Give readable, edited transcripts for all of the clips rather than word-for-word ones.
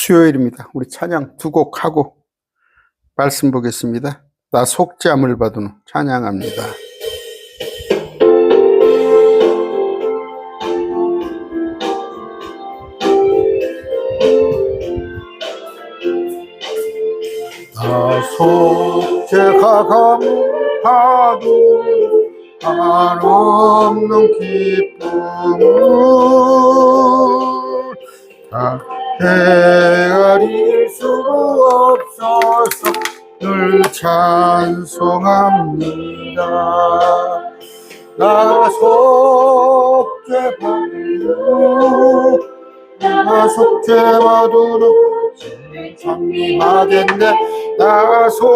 수요일입니다. 우리 찬양 두 곡 하고 말씀 보겠습니다. 나 속죄함을 받은 찬양합니다. 나 속죄가 받은 한없는 기쁨을 다 헤아릴 수 없어서 늘 찬송합니다. 나 속죄받은 찬미하겠네. 나 속죄받은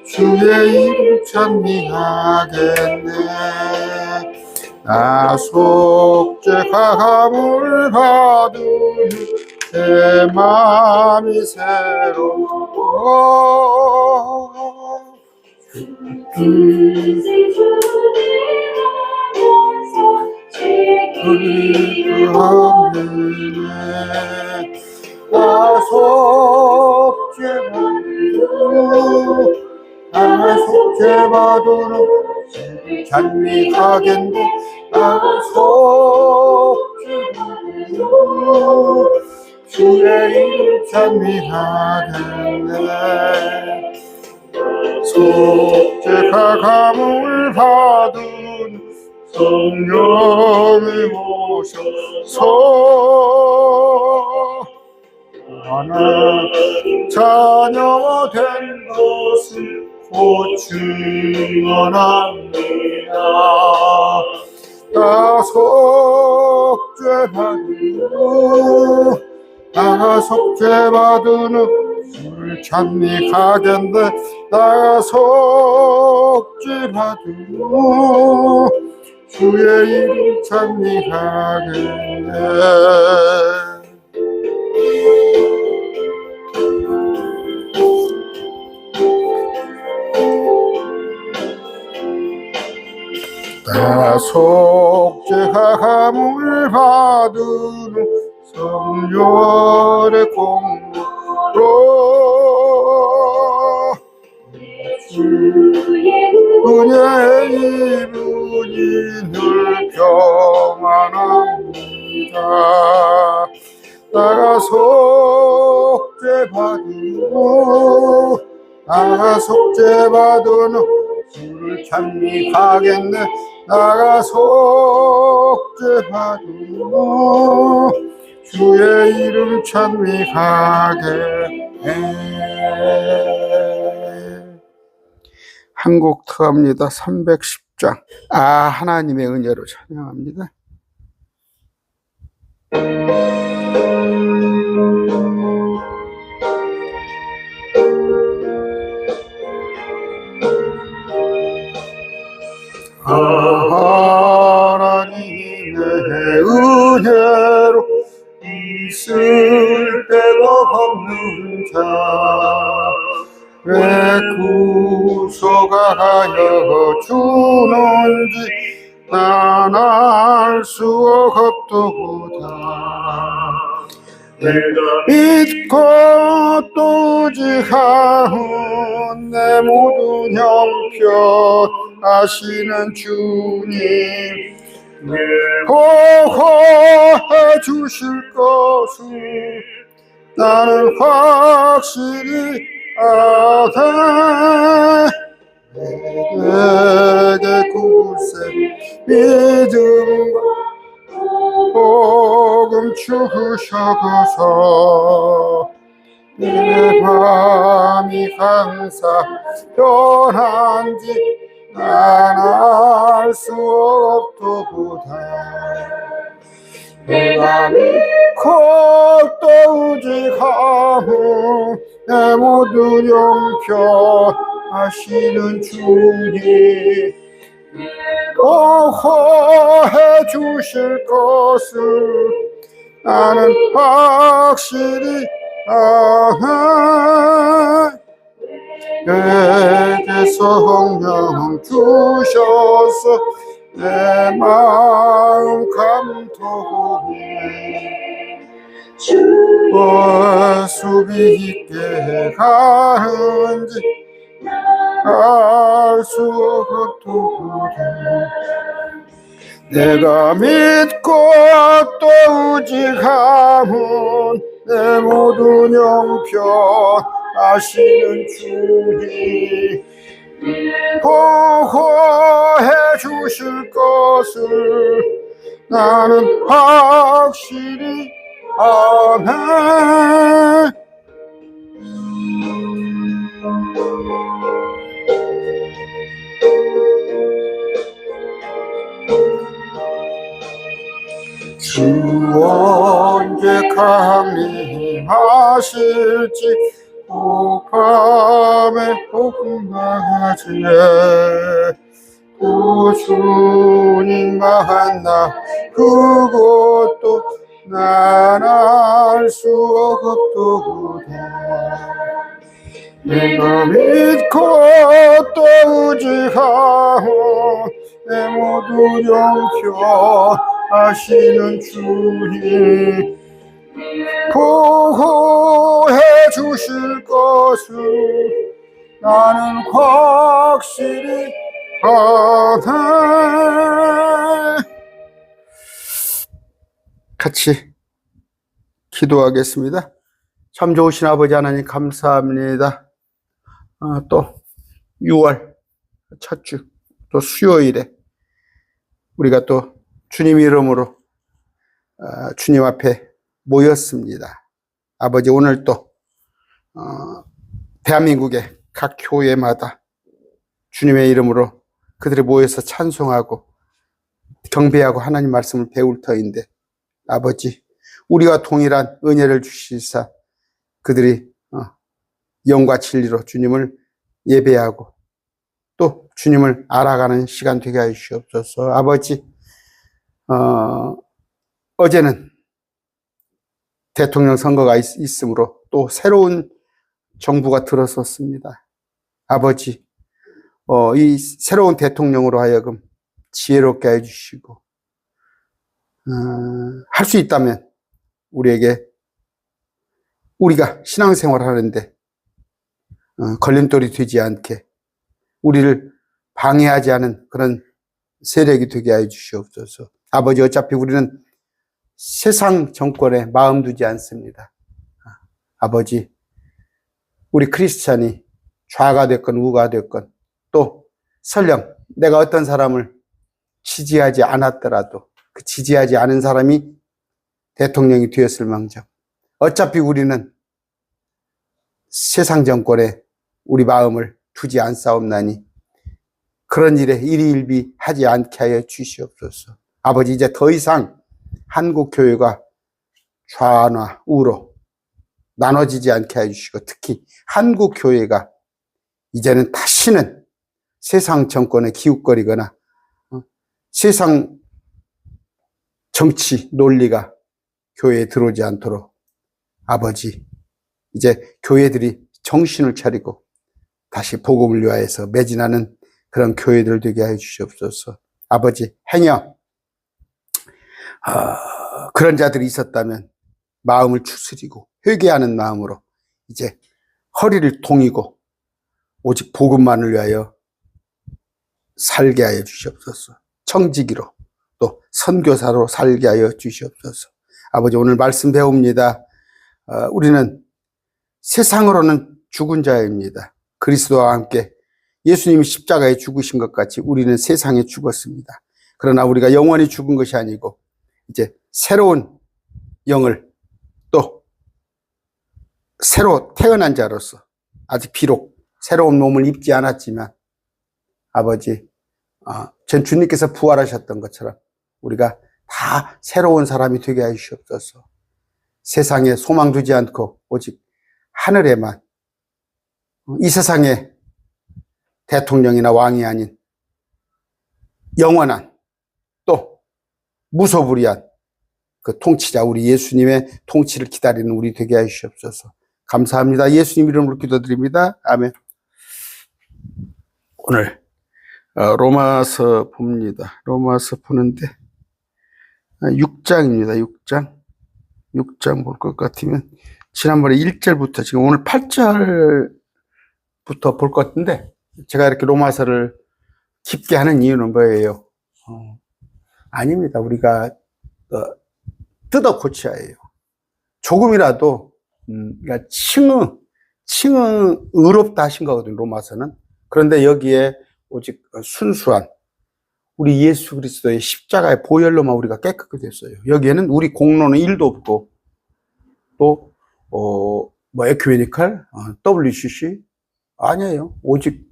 주의 이름 찬미하겠네. 나 속죄함을 받은 내 맘이 새로워. 나 속죄받은 찬미하겠네. 나 속죄받은 주의 이름 찬미하겠네. 속죄함을 받은 성령이 오셔서 나는 자녀 된 것을 곧 증언합니다. 나 속죄받은 술 찬미하겠네. 나 속죄받은 주의 이름 찬미하겠네. 나 속죄함을 받은 성령의 공로로 은혜의 이름이 늘 평안합니다. 나가 속죄받은 술 찬미하겠네. 나가 속죄받은 주의 이름 찬미하겠네. 한 곡 더 합니다. 310장. 하나님의 은혜로 찬양합니다. 하나님의 은혜로 있을 데가 없는 자 왜 구속하여 주는지 난 알 수 없도다. 내가 믿고 또 의지하는 내 모든 형편 아시는 주님 보호해 주실 것을 나는 확실히 아네. 내게 굳세 믿음과 복음 주셔서 내 맘이 항상 변한지 난 알 수 없도다. 내가 믿고 또 의지하는 내 모든 형편 아시는 주님 보호해 주실 것을 나는 확실히 아네. 내게 성령 주셔서 내 마음 감동해 수비 있게 가는지 알 수 없도다. 내가 믿고 또 의지함은 내 모든 형편 아시는 주님 보호해 주실 것을 나는 확실히 아네. 주 언제 강림하실지 밤에 복음하지 또 주님 만나 그것도 난 알 수 없도다. 내가 믿고 또 의지하오 내 모든 형편 아시는 주님 보호해 주실 것을 나는 확실히 아네. 같이 기도하겠습니다. 참 좋으신 아버지 하나님 감사합니다. 또 6월 첫 주 또 수요일에 우리가 또 주님 이름으로 주님 앞에 모였습니다. 아버지 오늘 또 대한민국의 각 교회마다 주님의 이름으로 그들이 모여서 찬송하고 경배하고 하나님 말씀을 배울 터인데 아버지 우리와 동일한 은혜를 주시사 그들이 영과 진리로 주님을 예배하고 또 주님을 알아가는 시간 되게 해 주시옵소서. 아버지 어제는 대통령 선거가 있으므로 또 새로운 정부가 들어섰습니다. 아버지 이 새로운 대통령으로 하여금 지혜롭게 해주시고 할 수 있다면 우리에게 우리가 신앙생활 하는데 걸림돌이 되지 않게 우리를 방해하지 않은 그런 세력이 되게 하여 주시옵소서. 아버지 어차피 우리는 세상 정권에 마음 두지 않습니다. 아버지 우리 크리스찬이 좌가 됐건 우가 됐건 또 설령 내가 어떤 사람을 지지하지 않았더라도 그 지지하지 않은 사람이 대통령이 되었을 망정 어차피 우리는 세상 정권에 우리 마음을 두지 않사옵나니 그런 일에 일희일비 하지 않게 하여 주시옵소서. 아버지 이제 더 이상 한국교회가 좌나 우로 나눠지지 않게 해주시고 특히 한국교회가 이제는 다시는 세상 정권에 기웃거리거나 세상 정치 논리가 교회에 들어오지 않도록 아버지 이제 교회들이 정신을 차리고 다시 복음을 위하여서 매진하는 그런 교회들 되게 해 주시옵소서. 아버지 행여 그런 자들이 있었다면 마음을 추스리고 회개하는 마음으로 이제 허리를 동이고 오직 복음만을 위하여 살게 하여 주시옵소서. 청지기로 또 선교사로 살게 하여 주시옵소서. 아버지 오늘 말씀 배웁니다. 우리는 세상으로는 죽은 자입니다. 그리스도와 함께 예수님이 십자가에 죽으신 것 같이 우리는 세상에 죽었습니다. 그러나 우리가 영원히 죽은 것이 아니고 이제 새로운 영을 또 새로 태어난 자로서 아직 비록 새로운 몸을 입지 않았지만 아버지 전 주님께서 부활하셨던 것처럼 우리가 다 새로운 사람이 되게 해 주시옵소서. 세상에 소망 두지 않고 오직 하늘에만 이 세상에 대통령이나 왕이 아닌 영원한 또 무소불위한 그 통치자 우리 예수님의 통치를 기다리는 우리 되게 해 주시옵소서. 감사합니다. 예수님 이름으로 기도드립니다. 아멘. 오늘 로마서 봅니다. 로마서 보는데 6장입니다. 6장 볼 것 같으면 지난번에 1절부터 지금 오늘 8절부터 볼 것 같은데, 제가 이렇게 로마서를 깊게 하는 이유는 뭐예요? 아닙니다. 우리가 뜯어 고쳐야 해요. 조금이라도 그러니까 칭은 의롭다 하신 거거든요, 로마서는. 그런데 여기에 오직 순수한 우리 예수 그리스도의 십자가의 보혈로만 우리가 깨끗하게 됐어요. 여기에는 우리 공로는 1도 없고, 또 에큐메니컬, WCC 아니에요. 오직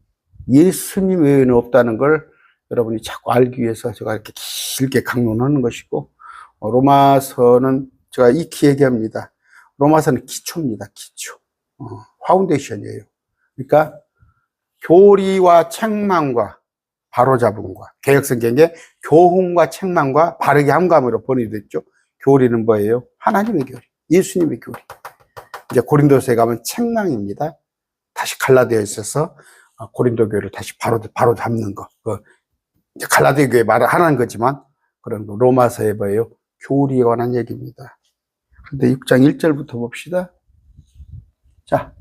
예수님 외에는 없다는 걸 여러분이 자꾸 알기 위해서 제가 이렇게 길게 강론하는 것이고, 로마서는 제가 익히 얘기합니다. 로마서는 기초입니다. 기초. 파운데이션이에요. 그러니까 교리와 책망과 바로잡음과, 개역성경에 교훈과 책망과 바르게 함감으로 번역됐죠. 교리는 뭐예요? 하나님의 교리, 예수님의 교리. 이제 고린도서에 가면 책망입니다. 다시 갈라디아에 있어서 고린도 교회를 다시 바로 잡는 거. 이제 갈라디아 교회 말을 하는 거지만, 그런 거 로마서에 뭐예요? 교리에 관한 얘기입니다. 근데 6장 1절부터 봅시다. 자,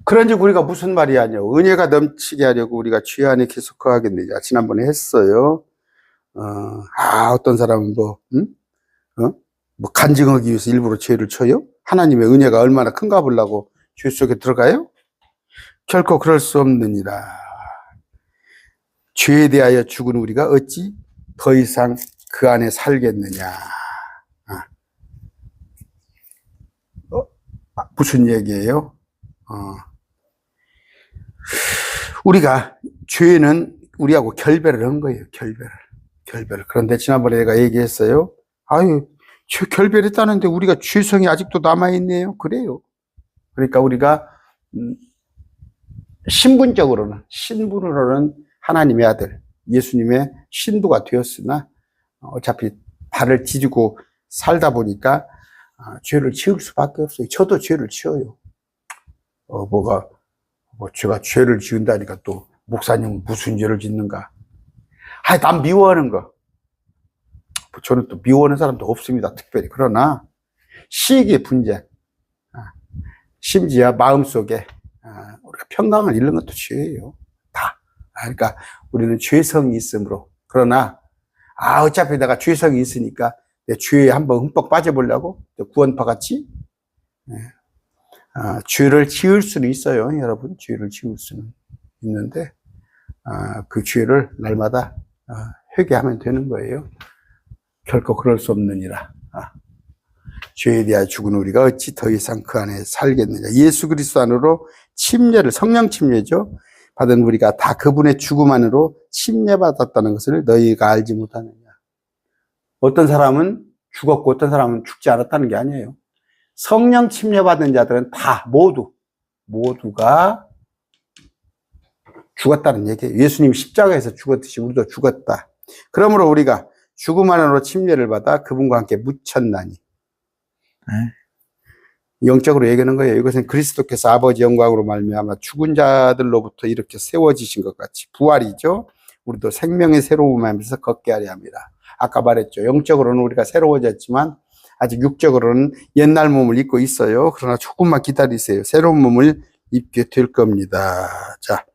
그런즉 우리가 무슨 말이 아니요, 은혜가 넘치게 하려고 우리가 죄 안에 계속 거하겠느냐. 지난번에 했어요. 어떤 사람은 뭐 간증하기 위해서 일부러 죄를 쳐요? 하나님의 은혜가 얼마나 큰가 보려고 죄 속에 들어가요? 결코 그럴 수 없느니라. 죄에 대하여 죽은 우리가 어찌 더 이상 그 안에 살겠느냐. 무슨 얘기예요? 우리가 죄는 우리하고 결별을 한 거예요. 결별을. 그런데 지난번에 내가 얘기했어요. 죄 결별했다는데 우리가 죄성이 아직도 남아있네요. 그래요. 그러니까 우리가 신분으로는 하나님의 아들, 예수님의 신부가 되었으나, 어차피 발을 디디고 살다 보니까 죄를 지을 수밖에 없어요. 저도 죄를 지어요. 제가 죄를 지은다니까 또 목사님은 무슨 죄를 짓는가? 난 미워하는 거. 저는 또 미워하는 사람도 없습니다. 특별히. 그러나 시기 분쟁, 심지어 마음속에 우리가 평강을 잃는 것도 죄예요. 다. 그러니까 우리는 죄성이 있으므로. 그러나 어차피 내가 죄성이 있으니까 내 죄에 한번 흠뻑 빠져보려고 구원파 같이 죄를 지을 수는 있어요. 여러분, 죄를 지을 수는 있는데 그 죄를 날마다 회개하면 되는 거예요. 결코 그럴 수 없느니라. 죄에 대하여 죽은 우리가 어찌 더 이상 그 안에 살겠느냐. 예수 그리스도 안으로 침례를, 성령 침례죠, 받은 우리가 다 그분의 죽음 안으로 침례받았다는 것을 너희가 알지 못하느냐. 어떤 사람은 죽었고 어떤 사람은 죽지 않았다는 게 아니에요. 성령 침례받은 자들은 다 모두가 죽었다는 얘기예요. 예수님이 십자가에서 죽었듯이 우리도 죽었다. 그러므로 우리가 죽음 안으로 침례를 받아 그분과 함께 묻혔나니. 영적으로 얘기하는 거예요. 이것은 그리스도께서 아버지 영광으로 말미암아 죽은 자들로부터 이렇게 세워지신 것 같이, 부활이죠, 우리도 생명의 새로움을 하면서 걷게 하려 합니다. 아까 말했죠. 영적으로는 우리가 새로워졌지만 아직 육적으로는 옛날 몸을 입고 있어요. 그러나 조금만 기다리세요. 새로운 몸을 입게 될 겁니다. 자,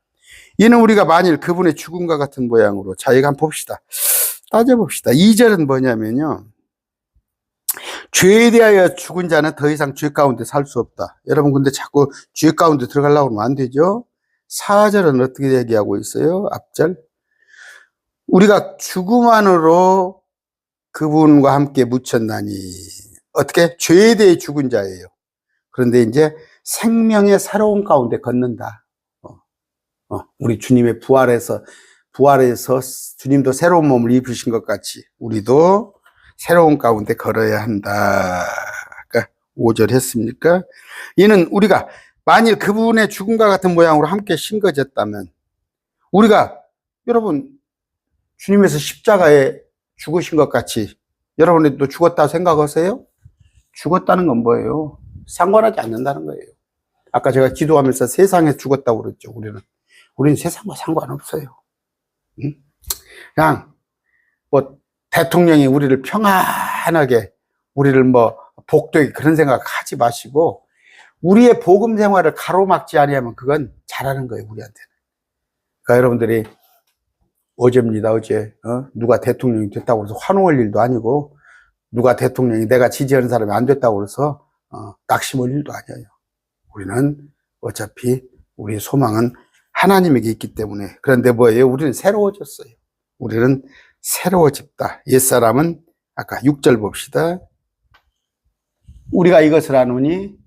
이는 우리가 만일 그분의 죽음과 같은 모양으로, 자, 이거 한번 봅시다. 따져봅시다. 2절은 뭐냐면요, 죄에 대하여 죽은 자는 더 이상 죄 가운데 살 수 없다. 여러분, 근데 자꾸 죄 가운데 들어가려고 하면 안 되죠. 4절은 어떻게 얘기하고 있어요? 앞절. 우리가 죽음 안으로 그분과 함께 묻혔나니. 어떻게? 죄에 대해 죽은 자예요. 그런데 이제 생명의 새로운 가운데 걷는다. 우리 주님의 부활해서 주님도 새로운 몸을 입으신 것 같이 우리도 새로운 가운데 걸어야 한다. 그러니까 5절 했습니까? 이는 우리가 만일 그분의 죽음과 같은 모양으로 함께 심겨졌다면, 우리가, 여러분, 주님에서 십자가에 죽으신 것 같이 여러분도 죽었다고 생각하세요? 죽었다는 건 뭐예요? 상관하지 않는다는 거예요. 아까 제가 기도하면서 세상에 죽었다고 그랬죠. 우리는 세상과 상관없어요. 응? 그냥 뭐 대통령이 우리를 평안하게 우리를 뭐 복되게 그런 생각 하지 마시고 우리의 복음 생활을 가로막지 아니하면 그건 잘하는 거예요, 우리한테는. 그러니까 여러분들이 어제입니다, 어제. 누가 대통령이 됐다고 해서 환호할 일도 아니고 누가 대통령이 내가 지지하는 사람이 안 됐다고 해서 낙심할 일도 아니에요. 우리는 어차피 우리의 소망은 하나님에게 있기 때문에. 그런데 뭐예요? 우리는 새로워졌어요. 우리는 새로워졌다. 옛사람은 아까 6절 봅시다. 우리가 이것을 아노니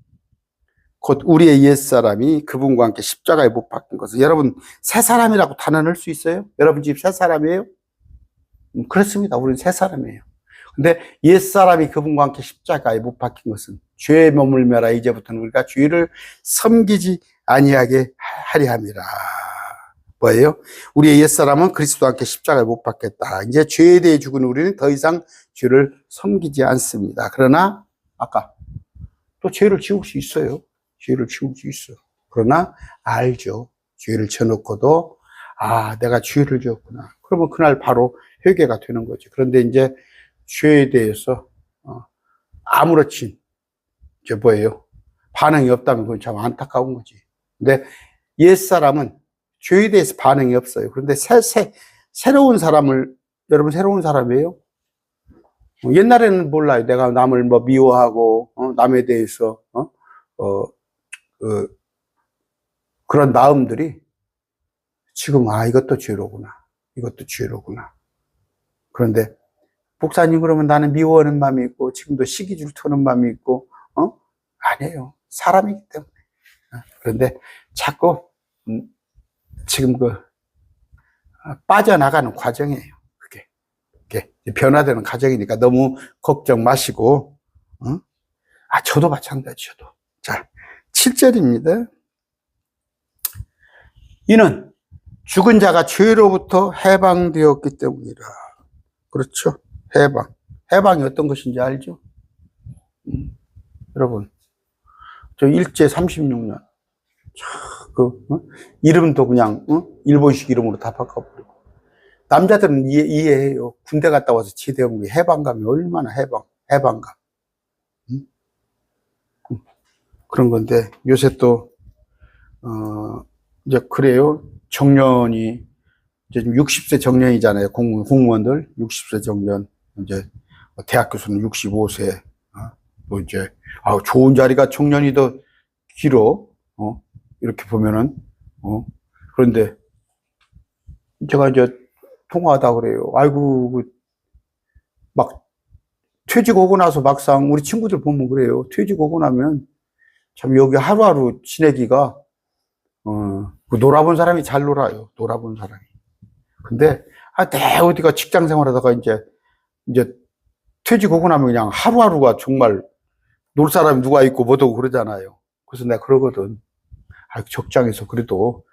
곧 우리의 옛사람이 그분과 함께 십자가에 못 박힌 것을. 여러분 새 사람이라고 단언할 수 있어요? 여러분 집 새 사람이에요? 그렇습니다. 우리는 새 사람이에요. 근데 옛사람이 그분과 함께 십자가에 못 박힌 것은 죄에 머물며라. 이제부터는 우리가 죄를 섬기지 아니하게 하리 함이라. 뭐예요? 우리의 옛사람은 그리스도와 함께 십자가에 못 박혔다. 이제 죄에 대해 죽은 우리는 더 이상 죄를 섬기지 않습니다. 그러나 아까 또 죄를 지울 수 있어요. 죄를 지울 수 있어. 그러나 알죠. 죄를 쳐놓고도 내가 죄를 지었구나. 그러면 그날 바로 회개가 되는 거죠. 그런데 이제 죄에 대해서 아무렇지 이제 뭐예요? 반응이 없다면 그건 참 안타까운 거지. 근데 옛사람은 죄에 대해서 반응이 없어요. 그런데 새로운 사람을, 여러분 새로운 사람이에요? 옛날에는 몰라요. 내가 남을 뭐 미워하고 남에 대해서 그런 마음들이 지금 이것도 죄로구나. 이것도 죄로구나. 그런데 목사님 그러면 나는 미워하는 마음이 있고 지금도 시기줄 터는 마음이 있고 아니에요. 사람이기 때문에. 그런데 자꾸 지금 빠져나가는 과정이에요. 그게 변화되는 과정이니까 너무 걱정 마시고 저도 마찬가지. 저도. 자 7절입니다. 이는 죽은 자가 죄로부터 해방되었기 때문이라. 그렇죠. 해방이 어떤 것인지 알죠? 여러분 저 일제 36년 이름도 그냥 일본식 이름으로 다 바꿔버리고. 남자들은 이해해요. 군대 갔다 와서 제대한 게 해방감이 얼마나 해방감. 그런 건데 요새 또 이제 그래요. 정년이 이제 60세 정년이잖아요. 공무원들 60세 정년. 이제 대학 교수는 65세. 또 이제 좋은 자리가 정년이 더 길어. 이렇게 보면은 그런데 제가 이제 통화하다 그래요. 아이고 막 퇴직 오고 나서 막상 우리 친구들 보면 그래요. 퇴직 오고 나면 참 여기 하루하루 지내기가 놀아본 사람이 잘 놀아요. 놀아본 사람이. 근데 내 어디가 직장 생활하다가 이제 퇴직 오고 나면 그냥 하루하루가 정말 놀 사람이 누가 있고 뭐도 그러잖아요. 그래서 내가 그러거든. 적장에서 그래도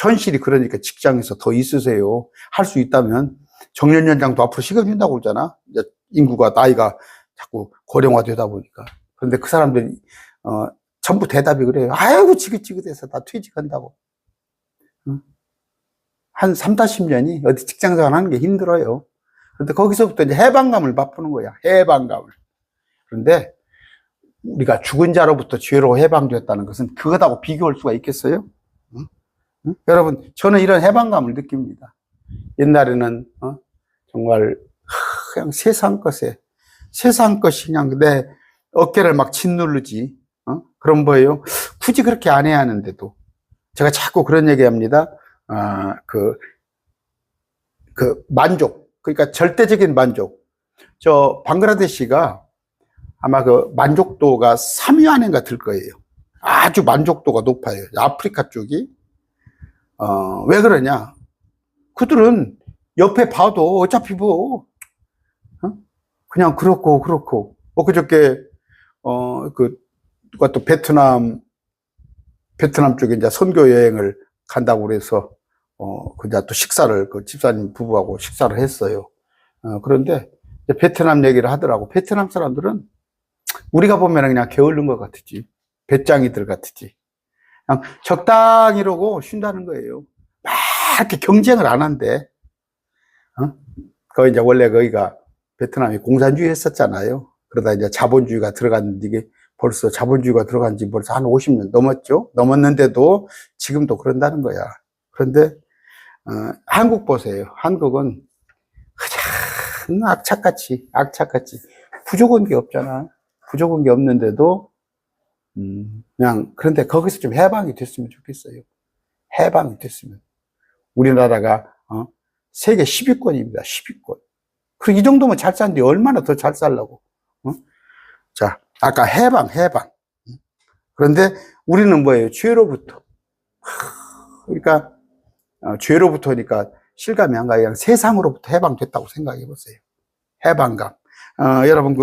현실이 그러니까 직장에서 더 있으세요. 할 수 있다면 정년 연장도 앞으로 시간 준다고 그러잖아. 이제 인구가 나이가 자꾸 고령화되다 보니까. 그런데 그 사람들이 전부 대답이 그래요. 아이고 지긋지긋해서 다 퇴직한다고. 한 3-40년이 어디 직장생활 하는 게 힘들어요. 그런데 거기서부터 이제 해방감을 맛보는 거야. 해방감을. 그런데 우리가 죽은 자로부터 죄로 해방되었다는 것은 그것하고 비교할 수가 있겠어요? 응? 여러분, 저는 이런 해방감을 느낍니다. 옛날에는 정말 그냥 세상 것이 그냥 내 어깨를 막 짓누르지. 그런 거예요. 굳이 그렇게 안 해야 하는데도 제가 자꾸 그런 얘기합니다. 만족, 그러니까 절대적인 만족. 저 방글라데시가 아마 그 만족도가 3위 안인가 들 거예요. 아주 만족도가 높아요. 아프리카 쪽이. 왜 그러냐? 그들은 옆에 봐도 어차피 그냥 그렇고. 그저께, 누가 또 베트남 쪽에 이제 선교 여행을 간다고 그래서, 그냥 또 식사를, 그 집사님 부부하고 식사를 했어요. 그런데 베트남 얘기를 하더라고. 베트남 사람들은 우리가 보면 그냥 게으른 것 같지. 배짱이들 같지. 그냥 적당히 이러고 쉰다는 거예요. 막 이렇게 경쟁을 안 한대. 거기 이제 원래 거기가 베트남이 공산주의 했었잖아요. 그러다 이제 자본주의가 들어갔는데 이게 벌써 자본주의가 들어간 지 벌써 한 50년 넘었죠. 넘었는데도 지금도 그런다는 거야. 그런데 한국 보세요. 한국은 그냥 악착같이 부족한 게 없잖아. 부족한 게 없는데도 그냥 그런데 거기서 좀 해방이 됐으면 좋겠어요. 해방이 됐으면. 우리나라가 세계 10위권입니다. 10위권. 그리고 이 정도면 잘 사는데 얼마나 더 잘 살라고. 자, 아까 해방. 그런데 우리는 뭐예요? 죄로부터. 그러니까 죄로부터니까 실감이 안 가요. 그냥 세상으로부터 해방됐다고 생각해 보세요. 해방감. 여러분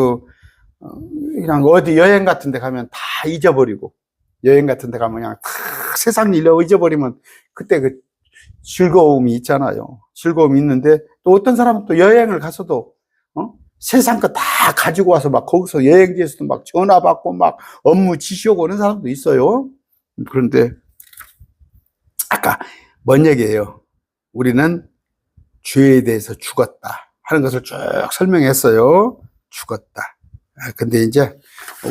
그냥 어디 여행 같은 데 가면 다 잊어버리고, 여행 같은 데 가면 그냥 다 세상 일 잊어버리면 그때 그 즐거움이 있잖아요. 즐거움이 있는데 또 어떤 사람은 또 여행을 가서도 세상 거 다 가지고 와서 막 거기서 여행지에서도 막 전화 받고 막 업무 지시 오고 그런 사람도 있어요. 그런데 아까 뭔 얘기예요? 우리는 죄에 대해서 죽었다 하는 것을 쭉 설명했어요. 죽었다. 근데 이제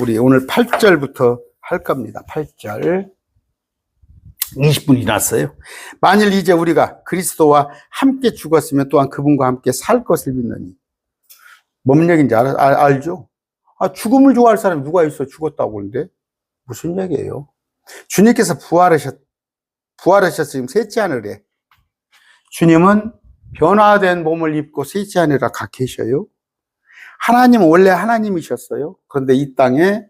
우리 오늘 8절부터 할 겁니다. 8절. 20분이 났어요. 만일 이제 우리가 그리스도와 함께 죽었으면 또한 그분과 함께 살 것을 믿느니. 뭔 얘기인지 알죠? 죽음을 좋아할 사람이 누가 있어? 죽었다고 그러는데 무슨 얘기예요? 주님께서 부활하셨으면 셋째 하늘에 주님은 변화된 몸을 입고 셋째 하늘에 가 계셔요. 하나님은 원래 하나님이셨어요. 그런데 이 땅에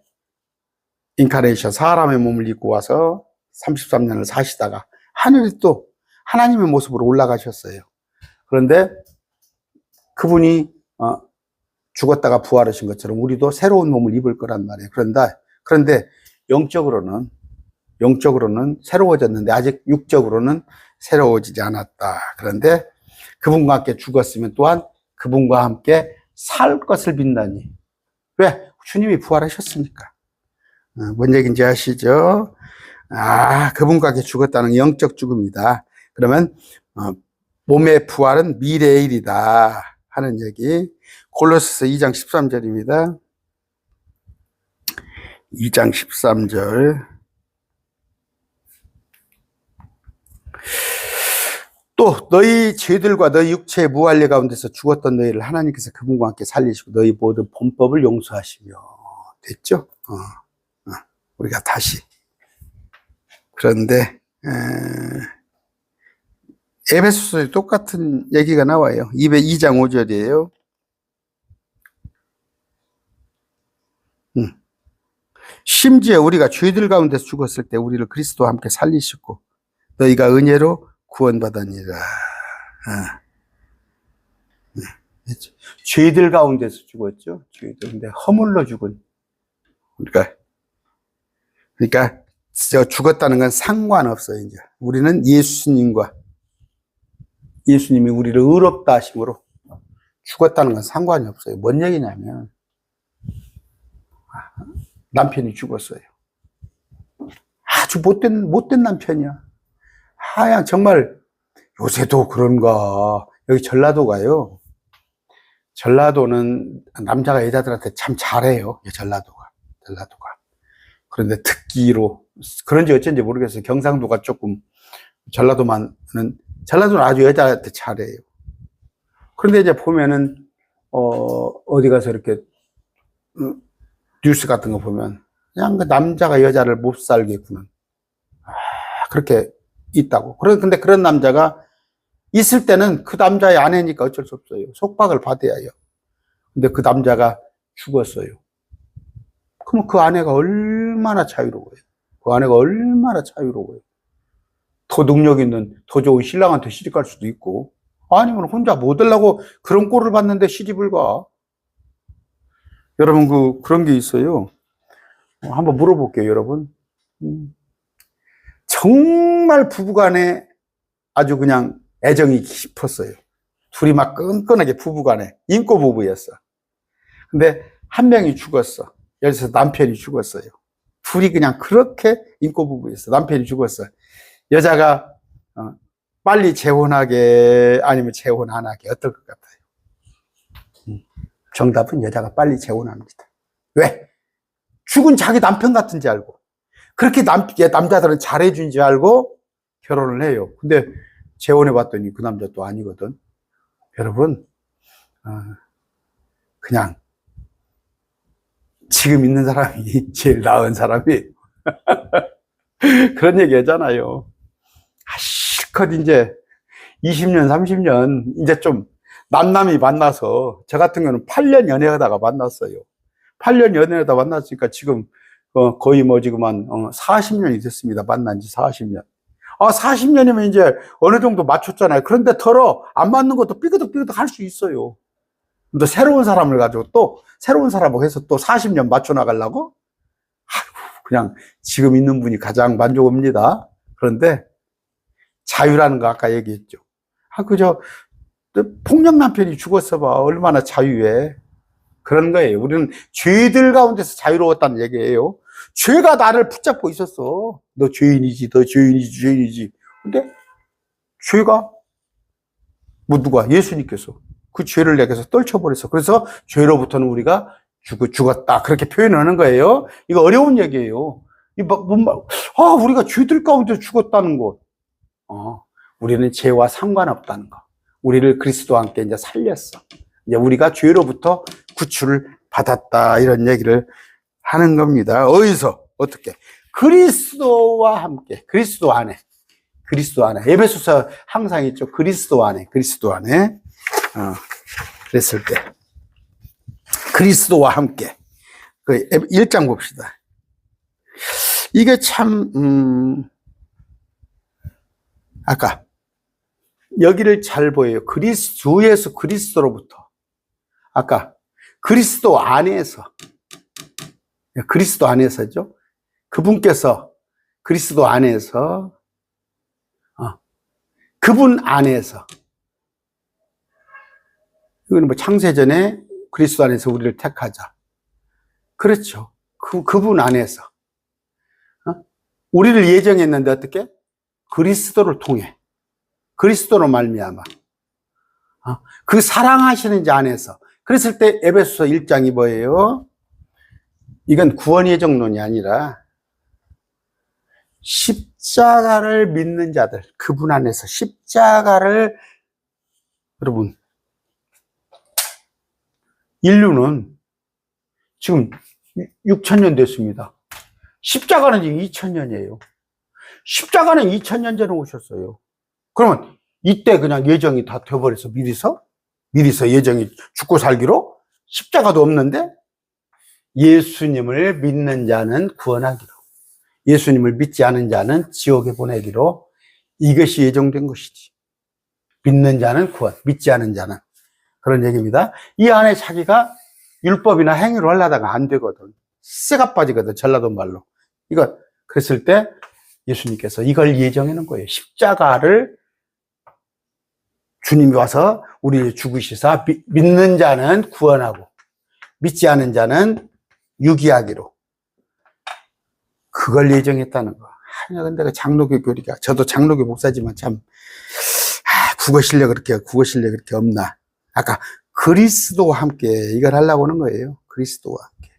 인카네이션 사람의 몸을 입고 와서 33년을 사시다가 하늘에 또 하나님의 모습으로 올라가셨어요. 그런데 그분이 죽었다가 부활하신 것처럼 우리도 새로운 몸을 입을 거란 말이에요. 그런데 영적으로는 새로워졌는데 아직 육적으로는 새로워지지 않았다. 그런데 그분과 함께 죽었으면 또한 그분과 함께 살 것을 믿나니. 왜? 주님이 부활하셨으니까. 뭔 얘기인지 아시죠? 그분과 함께 죽었다는 영적 죽음이다. 그러면 몸의 부활은 미래의 일이다 하는 얘기. 골로새서 2장 13절입니다. 2장 13절. 또 너희 죄들과 너희 육체의 무할례 가운데서 죽었던 너희를 하나님께서 그분과 함께 살리시고 너희 모든 범법을 용서하시며. 됐죠? 우리가 다시. 그런데 에베소서에 똑같은 얘기가 나와요. 2장 5절이에요. 심지어 우리가 죄들 가운데서 죽었을 때 우리를 그리스도와 함께 살리시고 너희가 은혜로 구원받으니라. 죄들 가운데서 죽었죠. 죄들. 근데 허물로 죽은. 그러니까 죽었다는 건 상관없어요. 이제 우리는 예수님이 우리를 의롭다 하심으로 죽었다는 건 상관이 없어요. 뭔 얘기냐면 남편이 죽었어요. 아주 못된 남편이야. 그냥 정말 요새도 그런가. 여기 전라도가요. 전라도는 남자가 여자들한테 참 잘해요. 전라도가. 그런데 특기로 그런지 어쩐지 모르겠어요. 경상도가 조금 전라도는 아주 여자한테 잘해요. 그런데 이제 보면은 어디 가서 이렇게 뉴스 같은 거 보면 그냥 그 남자가 여자를 못 살겠구나. 그렇게 있다고. 근데 그런 남자가 있을 때는 그 남자의 아내니까 어쩔 수 없어요. 속박을 받아야 해요. 근데 그 남자가 죽었어요. 그럼 그 아내가 얼마나 자유로워요. 더 능력 있는, 더 좋은 신랑한테 시집 갈 수도 있고, 아니면 혼자 못 하려고 그런 꼴을 봤는데 시집을 가. 여러분, 그런 게 있어요. 한번 물어볼게요, 여러분. 정말 부부간에 아주 그냥 애정이 깊었어요. 둘이 막 끈끈하게 부부간에 인고 부부였어. 근데 한 명이 죽었어. 여기서 남편이 죽었어요. 둘이 그냥 그렇게 인고 부부였어. 남편이 죽었어. 여자가 빨리 재혼하게 아니면 재혼 안 하게 어떨 것 같아요? 정답은 여자가 빨리 재혼합니다. 왜? 죽은 자기 남편 같은지 알고 그렇게 남자들은 잘해준 줄 알고 결혼을 해요. 근데 재혼해봤더니 그 남자 또 아니거든. 여러분 그냥 지금 있는 사람이 제일 나은 사람이에요. 그런 얘기 하잖아요. 실컷 이제 20년, 30년 이제 좀 남남이 만나서 저 같은 경우는 8년 연애하다가 만났어요. 8년 연애하다 만났으니까 지금 거의 뭐 지금 한 40년이 됐습니다. 만난 지 40년. 40년이면 이제 어느 정도 맞췄잖아요. 그런데 덜어 안 맞는 것도 삐그덕삐그덕 할 수 있어요. 또 새로운 사람을 가지고 또 새로운 사람하고 해서 또 40년 맞춰 나가려고? 그냥 지금 있는 분이 가장 만족합니다. 그런데 자유라는 거 아까 얘기했죠. 그저 폭력 남편이 죽었어 봐. 얼마나 자유해. 그런 거예요. 우리는 죄들 가운데서 자유로웠다는 얘기예요. 죄가 나를 붙잡고 있었어. 너 죄인이지, 너 죄인이지, 죄인이지. 근데 죄가 뭐 누가? 예수님께서 그 죄를 내게서 떨쳐버렸어. 그래서 죄로부터는 우리가 죽었다. 그렇게 표현하는 거예요. 이거 어려운 얘기예요. 우리가 죄들 가운데 죽었다는 것. 우리는 죄와 상관없다는 거. 우리를 그리스도와 함께 이제 살렸어. 이제 우리가 죄로부터 구출을 받았다. 이런 얘기를 하는 겁니다. 어디서? 어떻게? 그리스도와 함께. 그리스도 안에. 에베소서 항상 있죠. 그리스도 안에. 그랬을 때. 그리스도와 함께. 그 1장 봅시다. 이게 참, 아까 여기를 잘 보여요. 주에서 그리스도로부터. 아까 그리스도 안에서죠. 그분께서 그리스도 안에서, 그분 안에서. 이거는 뭐 창세전에 그리스도 안에서 우리를 택하자. 그렇죠. 그분 안에서. 우리를 예정했는데 어떻게? 그리스도를 통해. 그리스도로 말미암아. 그 사랑하시는 자 안에서. 그랬을 때 에베소서 1장이 뭐예요? 이건 구원 예정론이 아니라 십자가를 믿는 자들, 그분 안에서 십자가를, 여러분, 인류는 지금 6,000년 됐습니다. 십자가는 지금 2,000년이에요. 십자가는 2,000년 전에 오셨어요. 그러면 이때 그냥 예정이 다 되어버려서 미리서 예정이 죽고 살기로? 십자가도 없는데 예수님을 믿는 자는 구원하기로, 예수님을 믿지 않은 자는 지옥에 보내기로, 이것이 예정된 것이지. 믿는 자는 구원, 믿지 않은 자는. 그런 얘기입니다. 이 안에 자기가 율법이나 행위를 하려다가 안 되거든. 쇠가 빠지거든, 전라도 말로. 이거 그랬을 때 예수님께서 이걸 예정해 놓은 거예요. 십자가를 주님이 와서 우리를 죽으시사 믿는 자는 구원하고 믿지 않은 자는 유기하기로, 그걸 예정했다는 거. 근데 그 장로교 교리가, 저도 장로교 목사지만 참 국어 실력 그렇게 없나. 아까 그리스도와 함께 이걸 하려고 하는 거예요. 그리스도와 함께.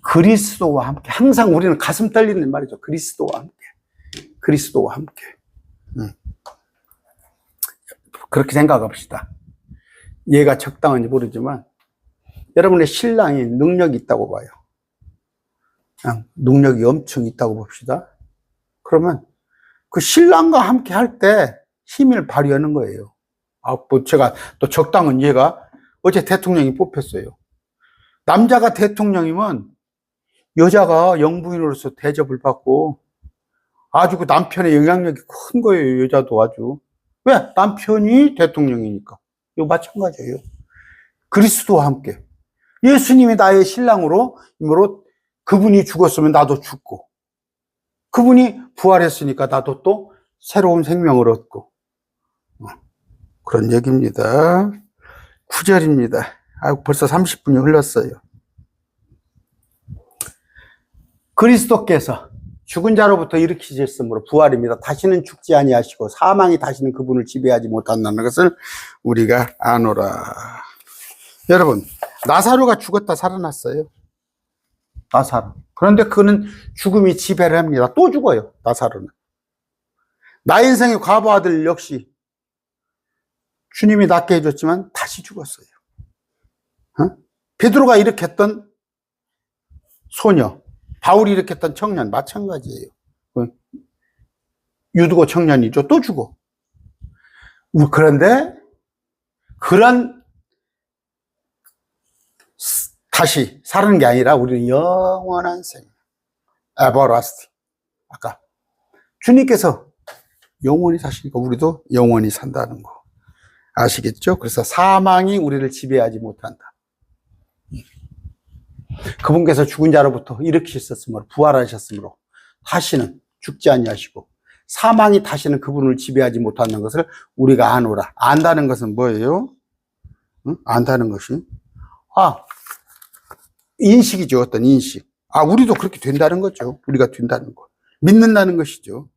그리스도와 함께. 항상 우리는 가슴 떨리는 말이죠. 그리스도와 함께. 그렇게 생각합시다. 얘가 적당한지 모르지만 여러분의 신랑이 능력이 있다고 봐요. 능력이 엄청 있다고 봅시다. 그러면 그 신랑과 함께 할 때 힘을 발휘하는 거예요. 뭐 제가 또 적당한 얘가 어제 대통령이 뽑혔어요. 남자가 대통령이면 여자가 영부인으로서 대접을 받고 아주 그 남편의 영향력이 큰 거예요. 여자도 아주. 왜? 남편이 대통령이니까. 이거 마찬가지예요. 그리스도와 함께. 예수님이 나의 신랑으로, 그분이 죽었으면 나도 죽고, 그분이 부활했으니까 나도 또 새로운 생명을 얻고. 그런 얘기입니다. 9절입니다. 벌써 30분이 흘렀어요. 그리스도께서 죽은 자로부터 일으키셨으므로 부활입니다. 다시는 죽지 아니하시고 사망이 다시는 그분을 지배하지 못한다는 것을 우리가 아노라. 여러분, 나사로가 죽었다 살아났어요. 나사로. 그런데 그는 죽음이 지배를 합니다. 또 죽어요. 나사로는. 나 인생의 과부 아들 역시 주님이 낫게 해줬지만 다시 죽었어요. 베드로가 일으켰던 소녀, 바울이 일으켰던 청년 마찬가지예요. 유두고 청년이죠. 또 죽어. 그런데 그런 다시 사는 게 아니라 우리는 영원한 생명, 에버라스팅. 아까 주님께서 영원히 사시니까 우리도 영원히 산다는 거 아시겠죠? 그래서 사망이 우리를 지배하지 못한다. 그분께서 죽은 자로부터 일으키셨으므로 부활하셨으므로 다시는 죽지 아니하시고 사망이 다시는 그분을 지배하지 못하는 것을 우리가 아노라. 안다는 것은 뭐예요? 안다는 것이 인식이죠. 어떤 인식. 우리도 그렇게 된다는 거죠. 우리가 된다는 거. 믿는다는 것이죠.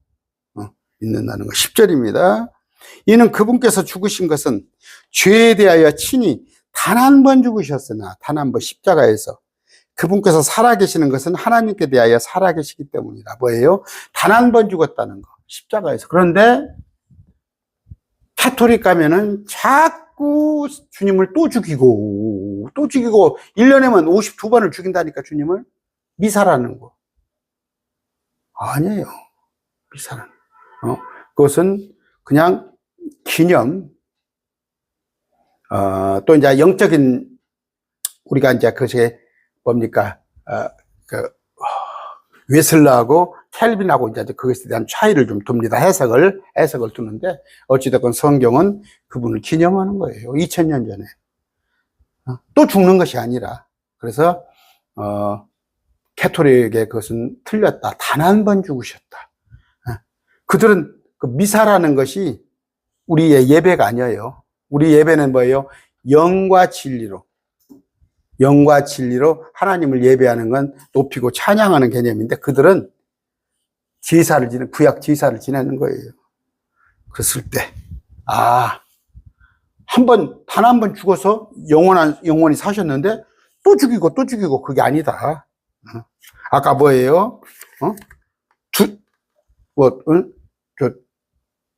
믿는다는 거. 10절입니다. 이는 그분께서 죽으신 것은 죄에 대하여 친히 단 한 번 죽으셨으나 단 한 번 십자가에서 그분께서 살아계시는 것은 하나님께 대하여 살아계시기 때문이다. 뭐예요? 단 한 번 죽었다는 거. 십자가에서. 그런데 카톨릭 가면은 자꾸 주님을 또 죽이고 1년에만 52번을 죽인다니까 주님을. 미사라는 거. 아니에요. 미사라는 거. 그것은 그냥 기념. 또 이제 영적인 우리가 이제 그것이 뭡니까? 웨슬러하고 켈빈하고 이제 그것에 대한 차이를 좀 둡니다. 해석을 두는데 어찌됐건 성경은 그분을 기념하는 거예요. 2000년 전에. 또 죽는 것이 아니라. 그래서 캐톨릭의 그것은 틀렸다. 단 한 번 죽으셨다. 그들은 그 미사라는 것이 우리의 예배가 아니에요. 우리 예배는 뭐예요? 영과 진리로 하나님을 예배하는 건 높이고 찬양하는 개념인데 그들은 구약 제사를 지내는 거예요. 그랬을 때, 단 한 번 죽어서 영원히 사셨는데 또 죽이고 그게 아니다. 아까 뭐예요?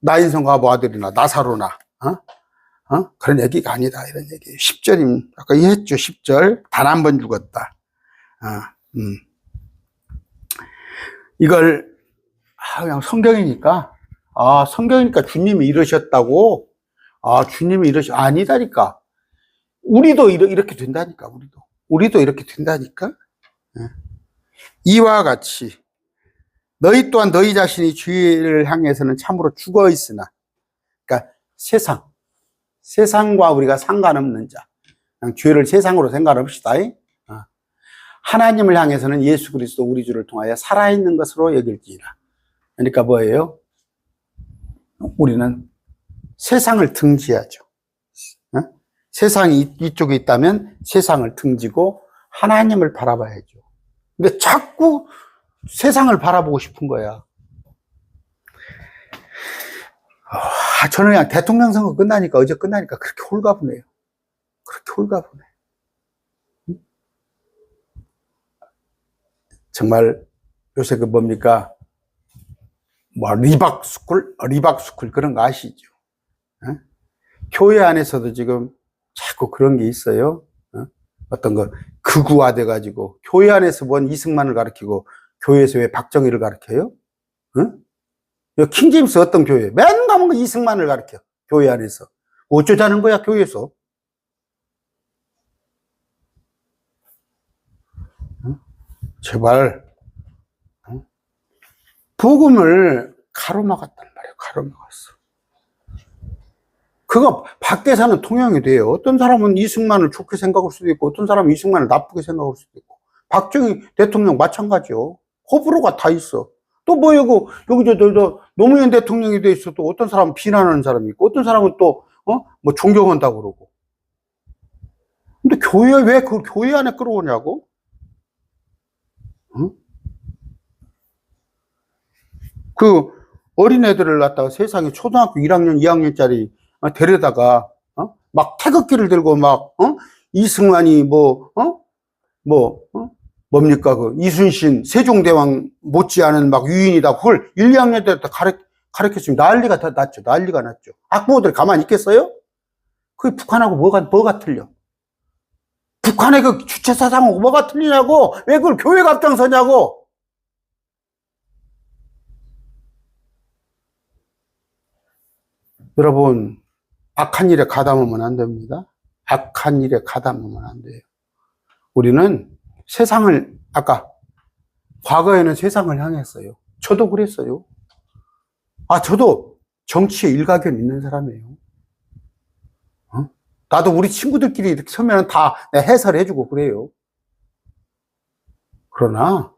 나인성과 아들이나 나사로나, 그런 얘기가 아니다. 이런 얘기예요. 10절입니다. 아까 이해했죠? 10절. 단 한 번 죽었다. 이걸, 그냥 성경이니까 주님이 이러셨다고, 아니다니까. 우리도 이렇게 된다니까, 우리도 이렇게 된다니까. 이와 같이, 너희 또한 너희 자신이 주의를 향해서는 참으로 죽어 있으나, 그러니까 세상과 우리가 상관없는 자. 그냥 죄를 세상으로 생각합시다. 하나님을 향해서는 예수 그리스도 우리 주를 통하여 살아있는 것으로 여길지라. 그러니까 뭐예요? 우리는 세상을 등지하죠. 세상이 이쪽에 있다면 세상을 등지고 하나님을 바라봐야죠. 근데 자꾸 세상을 바라보고 싶은 거야. 저는 그냥 대통령 선거 어제 끝나니까 그렇게 홀가분해요. 정말 요새 뭡니까? 리박스쿨 그런 거 아시죠? 교회 안에서도 지금 자꾸 그런 게 있어요. 어떤 거 극우화돼 가지고 교회 안에서 뭔 이승만을 가르치고 교회에서 왜 박정희를 가르쳐요? 킹제임스 어떤 교회? 맨날 이승만을 가르쳐. 교회 안에서. 어쩌자는 거야, 교회에서. 제발. 복음을 가로막았단 말이에요. 가로막았어. 그거 밖에서는 통용이 돼요. 어떤 사람은 이승만을 좋게 생각할 수도 있고, 어떤 사람은 이승만을 나쁘게 생각할 수도 있고. 박정희 대통령 마찬가지요. 호불호가 다 있어. 또 여기 노무현 대통령이 돼 있어도 어떤 사람은 비난하는 사람이 있고, 어떤 사람은 또, 존경한다고 그러고. 근데 왜 그 교회 안에 끌어오냐고? 그 어린애들을 갖다가 세상에 초등학교 1학년, 2학년짜리 데려다가, 막 태극기를 들고 막, 이승만이 뭡니까, 이순신, 세종대왕 못지않은 막 유인이다. 그걸 1, 2학년 때 가르쳤으면 난리가 다 났죠. 난리가 났죠. 학부모들이 가만히 있겠어요? 그게 북한하고 뭐가 틀려? 북한의 그 주체사상하고 뭐가 틀리냐고? 왜 그걸 교회가 앞장서냐고? 여러분, 악한 일에 가담하면 안 됩니다. 악한 일에 가담하면 안 돼요. 우리는 세상을, 과거에는 세상을 향했어요. 저도 그랬어요. 저도 정치에 일가견 있는 사람이에요. 나도 우리 친구들끼리 이렇게 서면 다 해설해주고 그래요. 그러나,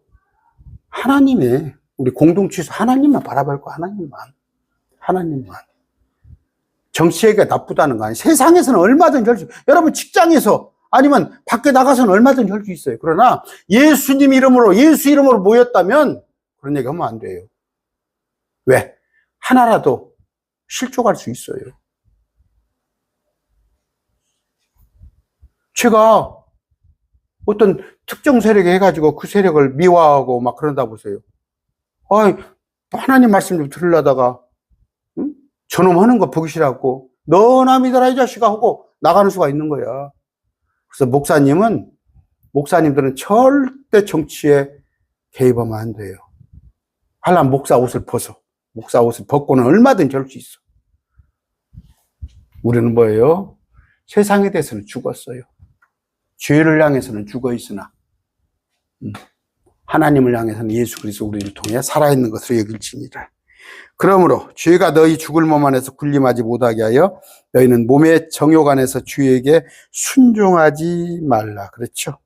우리 공동체에서 하나님만 바라볼 거, 하나님만. 정치가 나쁘다는 거 아니에요. 세상에서는 얼마든지 할 수 있어요. 여러분 직장에서 아니면 밖에 나가서는 얼마든지 할 수 있어요. 그러나 예수 이름으로 모였다면 그런 얘기 하면 안 돼요. 왜? 하나라도 실족할 수 있어요. 제가 어떤 특정 세력에 해가지고 그 세력을 미화하고 막 그런다 보세요. 하나님 말씀 좀 들으려다가 저놈 하는 거 보기 싫어갖고 너나 믿어라 이 자식아 하고 나가는 수가 있는 거야. 그래서 목사님들은 절대 정치에 개입하면 안 돼요. 하려면 목사 옷을 벗어. 목사 옷을 벗고는 얼마든지 할 수 있어. 우리는 뭐예요? 세상에 대해서는 죽었어요. 죄를 향해서는 죽어 있으나 하나님을 향해서는 예수 그리스도 우리를 통해 살아있는 것으로 여길지니라. 그러므로 죄가 너희 죽을 몸 안에서 군림하지 못하게 하여 너희는 몸의 정욕 안에서 주에게 순종하지 말라. 그렇죠?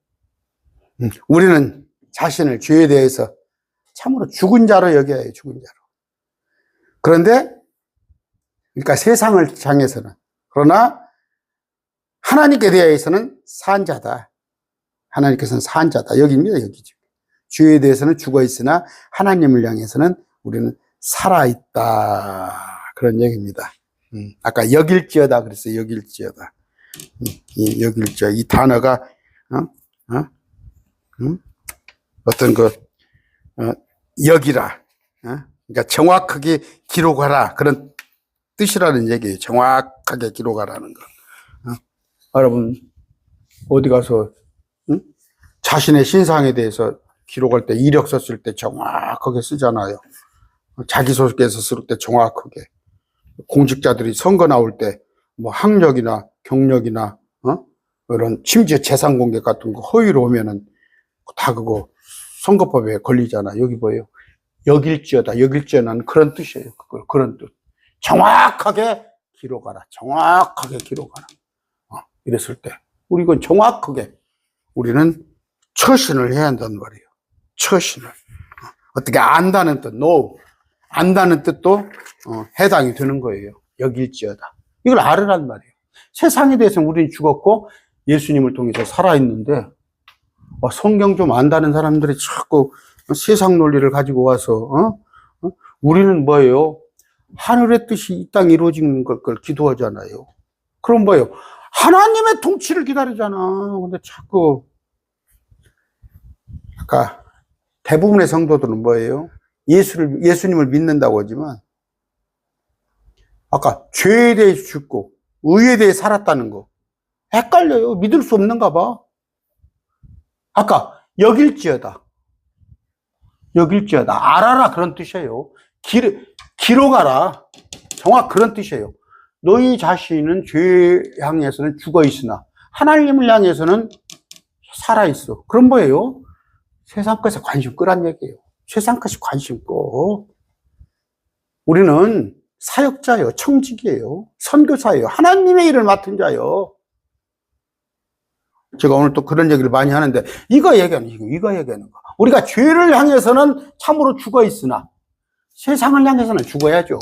우리는 자신을 죄에 대해서 참으로 죽은 자로 여겨야 해요. 죽은 자로. 그런데 그러니까 세상을 향해서는, 그러나 하나님께 대해서는 산 자다. 하나님께서는 산 자다. 여기입니다. 여기죠. 죄에 대해서는 죽어 있으나 하나님을 향해서는 우리는 살아있다. 그런 얘기입니다. 아까 여길지어다 그랬어요. 여길지어다. 여길지어다. 이 단어가, 어떤 여기라. 그러니까 정확하게 기록하라. 그런 뜻이라는 얘기예요. 정확하게 기록하라는 거. 여러분, 어디 가서, 자신의 신상에 대해서 기록할 때, 이력서 쓸 때 정확하게 쓰잖아요. 자기소개서 쓸 때 정확하게. 공직자들이 선거 나올 때, 학력이나 경력이나, 이런, 심지어 재산 공개 같은 거 허위로 오면은 다 그거 선거법에 걸리잖아. 여기 뭐예요? 여길지어다. 여길지어는 그런 뜻이에요. 그런 뜻. 정확하게 기록하라. 정확하게 기록하라. 이랬을 때. 이건 정확하게 우리는 처신을 해야 한다는 말이에요. 처신을. 어떻게 안다는 뜻, know. 안다는 뜻도 해당이 되는 거예요. 여길지어다. 이걸 알으란 말이에요. 세상에 대해서는 우리는 죽었고 예수님을 통해서 살아있는데 성경 좀 안다는 사람들이 자꾸 세상 논리를 가지고 와서 우리는 뭐예요? 하늘의 뜻이 이 땅에 이루어지는 걸 기도하잖아요. 그럼 뭐예요? 하나님의 통치를 기다리잖아. 근데 자꾸 아까 대부분의 성도들은 뭐예요? 예수님을 믿는다고 하지만 아까 죄에 대해서 죽고 의에 대해 살았다는 거 헷갈려요. 믿을 수 없는가 봐. 아까 여길지어다. 알아라 그런 뜻이에요. 기록하라. 정확 그런 뜻이에요. 너희 자신은 죄 향해서는 죽어 있으나 하나님을 향해서는 살아 있어. 그럼 뭐예요? 세상 것에 관심 끄란 얘기예요. 세상 것에 관심 꺼. 우리는 사역자예요. 청직이에요. 선교사예요. 하나님의 일을 맡은 자예요. 제가 오늘 또 그런 얘기를 많이 하는데 이거 얘기하는 거. 우리가 죄를 향해서는 참으로 죽어 있으나 세상을 향해서는 죽어야죠.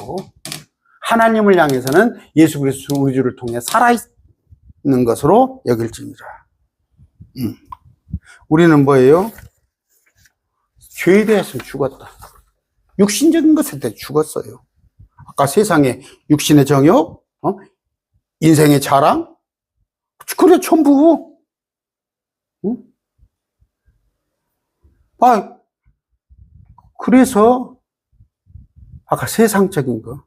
하나님을 향해서는 예수 그리스도 우리 주를 통해 살아있는 것으로 여길지니라. 우리는 뭐예요? 죄에 대해서는 죽었다. 육신적인 것에 대해 죽었어요. 아까 세상에 육신의 정욕, 인생의 자랑, 그래 전부. 응? 그래서 아까 세상적인 거.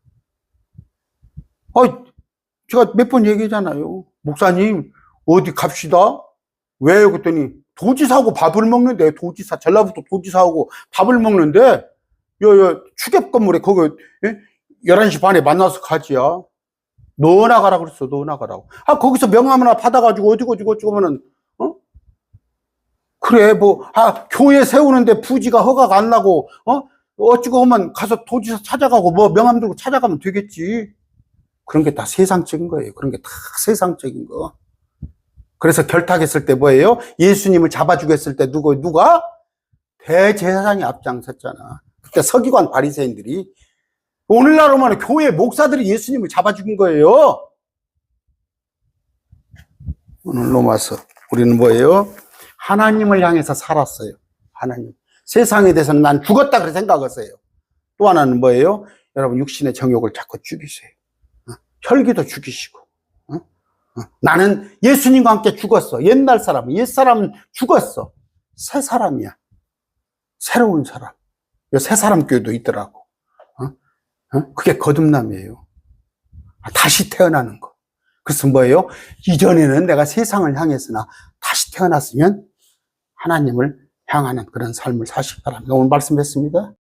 제가 몇 번 얘기하잖아요. 목사님 어디 갑시다. 왜요? 그랬더니 도지사하고 밥을 먹는데, 도지사, 전라북도 도지사하고 밥을 먹는데, 추격 건물에 거기 11시 반에 만나서 가지야. 너 나가라 그랬어. 너 나가라고. 거기서 명함 하나 받아가지고 어쩌고 하면은, 그래, 교회 세우는데 부지가 허가가 안 나고, 어쩌고 하면 가서 도지사 찾아가고, 명함 들고 찾아가면 되겠지. 그런 게 다 세상적인 거예요. 그런 게 다 세상적인 거. 그래서 결탁했을 때 뭐예요? 예수님을 잡아주겠을 때 누가? 대제사장이 앞장섰잖아. 그때 서기관 바리새인들이. 오늘날 오면 교회 목사들이 예수님을 잡아죽인 거예요. 오늘 로마서 우리는 뭐예요? 하나님을 향해서 살았어요. 하나님. 세상에 대해서는 난 죽었다 그렇게 생각했어요. 또 하나는 뭐예요? 여러분 육신의 정욕을 자꾸 죽이세요. 혈기도 죽이시고. 나는 예수님과 함께 죽었어. 옛날 사람은, 옛사람은 죽었어. 새 사람이야. 새로운 사람. 새 사람 교회도 있더라고. 그게 거듭남이에요. 다시 태어나는 거. 그래서 뭐예요? 이전에는 내가 세상을 향했으나 다시 태어났으면 하나님을 향하는 그런 삶을 사시기 바랍니다. 오늘 말씀했습니다.